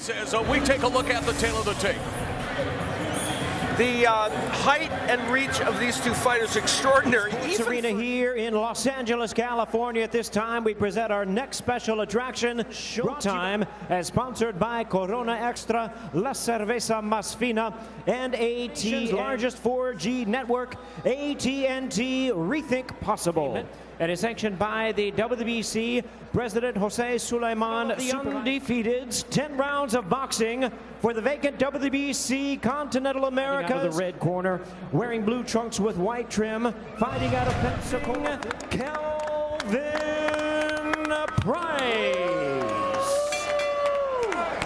Price as we take a look at the tail of the tape. The height and reach of these two fighters extraordinary. Sports Arena here in Los Angeles, California. At this time, we present our next special attraction, Showtime, as sponsored by Corona Extra, La Cerveza Más Fina, and AT&T's largest 4G network, AT&T Rethink Possible. And is sanctioned by the WBC President Jose Sulaiman, the undefeateds. 10 rounds of boxing for the vacant WBC Continental America. Out of the red corner, wearing blue trunks with white trim, fighting out of Pensacola, Kelvin Price.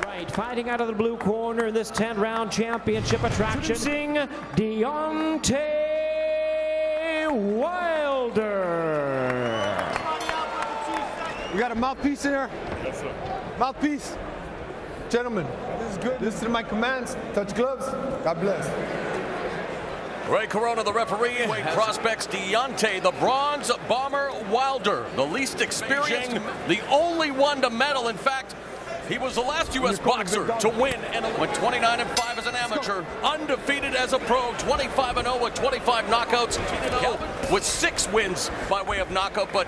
Right, fighting out of the blue corner in this 10-round championship attraction, Deontay Wilder. We got a mouthpiece in here? Yes, sir. Mouthpiece. Gentlemen, this is good. Listen to my commands. Touch gloves. God bless. Ray Corona, the referee. Prospects Deontay, the Bronze Bomber Wilder, the least experienced, the only one to medal. In fact, he was the last U.S. boxer to win and went 29-5 as an amateur, undefeated as a pro, 25-0 with 25 knockouts, with 6 wins by way of knockout. But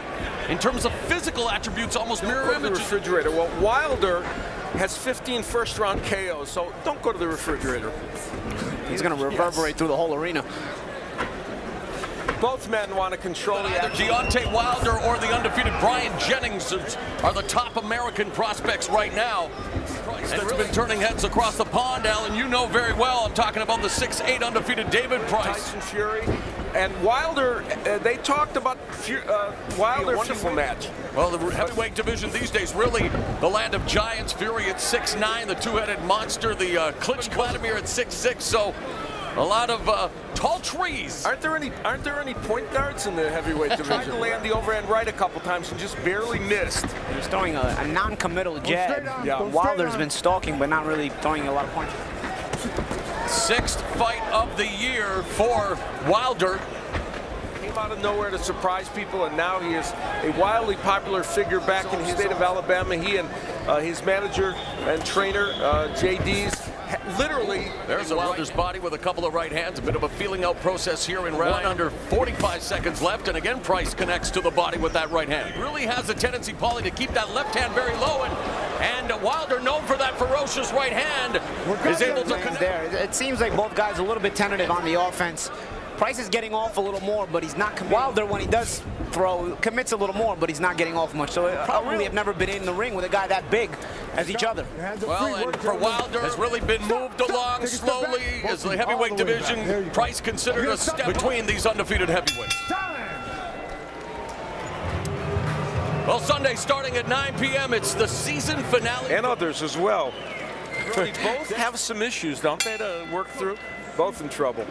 in terms of physical attributes, almost mirror image. The refrigerator. Well, Wilder has 15 first-round KOs, so don't go to the refrigerator. He's going to reverberate through the whole arena. Both men want to control the action. Deontay Wilder or the undefeated Brian Jennings are the top American prospects right now. And it's been turning heads across the pond, Alan. You know very well. I'm talking about the 6'8" undefeated David Price. Tyson Fury. And Wilder, they talked about Wilder. Wonderful match. Well, the heavyweight division these days, really the land of giants. Fury at 6'9", the two-headed monster, the Klitsch Vladimir at 6'6", so a lot of tall trees. Aren't there any point guards in the heavyweight division? Tried to land the overhand right a couple times and just barely missed. He's throwing a non-committal jab. Yeah, Wilder's been stalking, but not really throwing a lot of punches. 6th fight of the year for Wilder. Came out of nowhere to surprise people, and now he is a wildly popular figure back in his state of Alabama. He and his manager and trainer, JD's, literally. There's Wilder's body with a couple of right hands. A bit of a feeling out process here in round under 45 seconds left. And again, Price connects to the body with that right hand. He really has a tendency, Paulie, to keep that left hand very low. And Wilder, known for that ferocious right hand, is able to connect. There. It seems like both guys are a little bit tentative on the offense. Price is getting off a little more, but he's not committing. Wilder, when he does throw, commits a little more, but he's not getting off much. So probably have never been in the ring with a guy that big as each other. Well, and for Wilder, has really been moved along slowly as the heavyweight division. Price considered a step between these undefeated heavyweights. Well, Sunday starting at 9 p.m., it's the season finale. And others as well. They both have some issues, don't they, to work through? Both in trouble.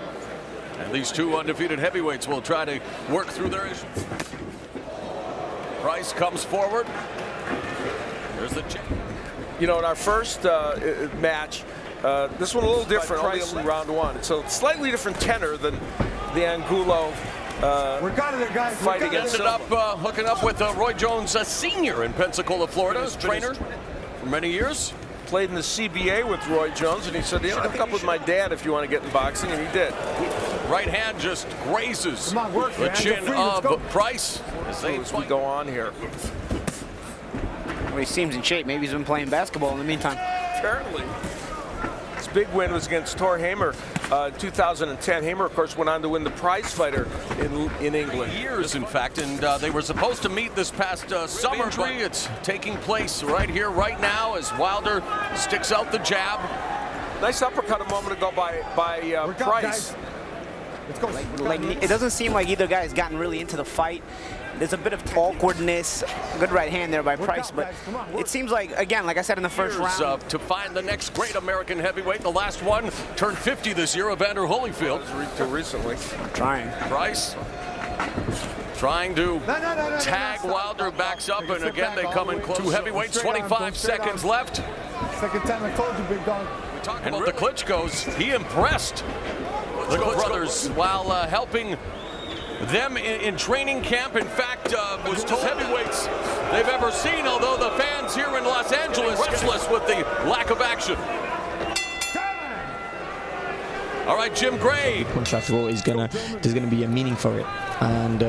And these two undefeated heavyweights will try to work through their issues. Price comes forward. There's the check. You know, in our first match, this one a little different, Price in round 1. It's a slightly different tenor than the Angulo fight against. Ended up hooking up with Roy Jones, a senior in Pensacola, Florida, trainer for many years. Played in the CBA with Roy Jones, and he said, "Yeah, hook up with my dad if you want to get in boxing," and he did. Right hand just grazes the chin of Price. As we go on here. Well, he seems in shape. Maybe he's been playing basketball in the meantime. Apparently. His big win was against Tor Hamer in 2010. Hamer, of course, went on to win the prize fighter in England. Years, in fact, and they were supposed to meet this past summer, but it's taking place right here, right now, as Wilder sticks out the jab. Nice uppercut a moment ago by Price. Like, it doesn't seem like either guy has gotten really into the fight. There's a bit of awkwardness. Good right hand there by Price, but it seems like, again, like I said in the first round, to find the next great American heavyweight. The last one turned 50 this year, Evander Holyfield. Too recently. Trying. Price trying to tag Wilder, backs up, and again they come in close. Two heavyweights, 25 seconds left. Second time I told you, big dog. We talk about the Klitschko's. He impressed the brothers while helping them in training camp. In fact, was told heavyweights they've ever seen, although the fans here in Los Angeles restless with the lack of action. All right, Jim Gray. Punch after all, there's gonna be a meaning for it, and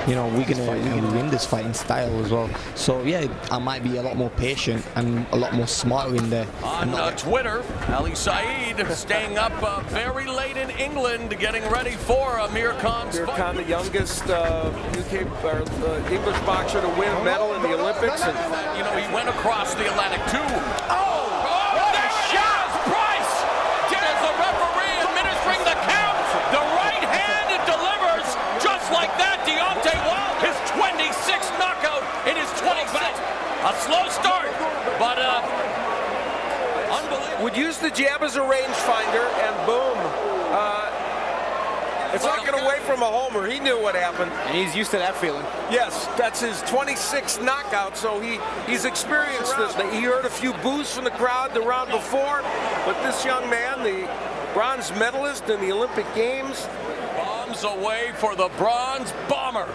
you know, we're gonna win this fight in style as well. So yeah, I might be a lot more patient and a lot more smarter in there. On Twitter, Ali Saeed staying up very late in England, getting ready for Amir Khan's Amir fight. Khan, the youngest UK or English boxer to win a medal in the Olympics, and You know, he went across the Atlantic too. What a shot! Price! As the referee administering the count, the right hand it delivers just like that. Deontay Wilder, his 26th knockout in his 26th. A slow start, but unbelievable. would use the jab as a rangefinder, and boom. It's not going away from a homer. He knew what happened. And he's used to that feeling. Yes, that's his 26th knockout, so he's experienced this. He heard a few boos from the crowd the round before, but this young man, the bronze medalist in the Olympic Games. Bombs away for the bronze bomber.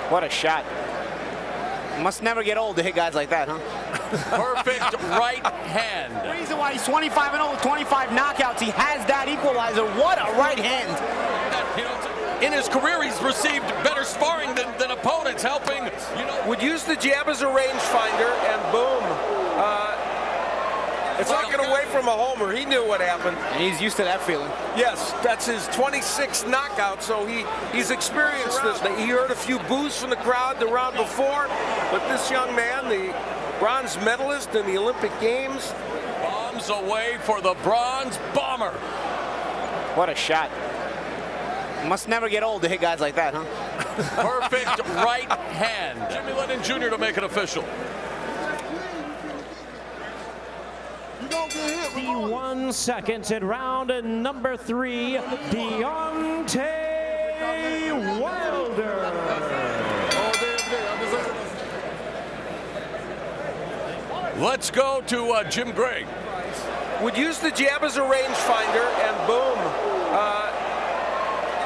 What a shot. Must never get old to hit guys like that, huh? Perfect right hand. The reason why he's 25-0 with 25 knockouts, he has that equalizer. What a right hand. You know, in his career, he's received better sparring than opponents, helping, you know. Would use the jab as a rangefinder, and boom. It's not going away from a homer. He knew what happened. And he's used to that feeling. Yes, that's his 26th knockout, so he's experienced this. He heard a few boos from the crowd the round before, but this young man, the bronze medalist in the Olympic Games. Bombs away for the bronze bomber. What a shot. Must never get old to hit guys like that, huh? Perfect right hand. Jimmy Lennon Jr. to make it official. 51 seconds in round number 3, Deontay Wilder. Let's go to Jim Gray. Would use the jab as a rangefinder, and boom.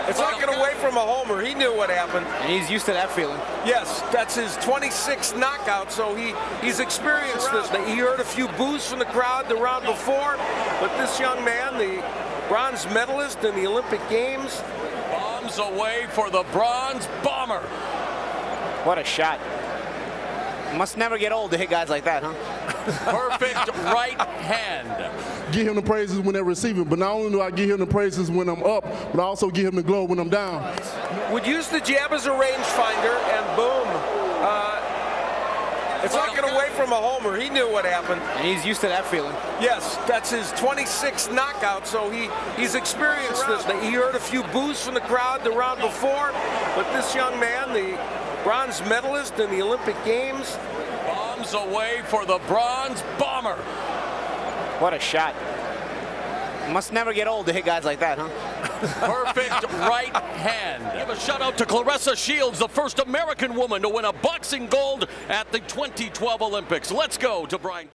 It's not going away from a homer. He knew what happened. And he's used to that feeling. Yes, that's his 26th knockout, so he's experienced this. He heard a few boos from the crowd the round before, but this young man, the bronze medalist in the Olympic Games. Bombs away for the bronze bomber. What a shot. Must never get old to hit guys like that, huh? Perfect right hand. Give him the praises when they receive it, but not only do I give him the praises when I'm up, but I also give him the glow when I'm down. Would use the jab as a rangefinder, and boom. It's not going away from a homer. He knew what happened. And he's used to that feeling. Yes, that's his 26th knockout, so he's experienced this. He heard a few boos from the crowd the round before, but this young man, the bronze medalist in the Olympic Games. Bombs away for the bronze bomber. What a shot. Must never get old to hit guys like that, huh? Perfect right hand. Give a shout out to Claressa Shields, the first American woman to win a boxing gold at the 2012 Olympics. Let's go to Brian.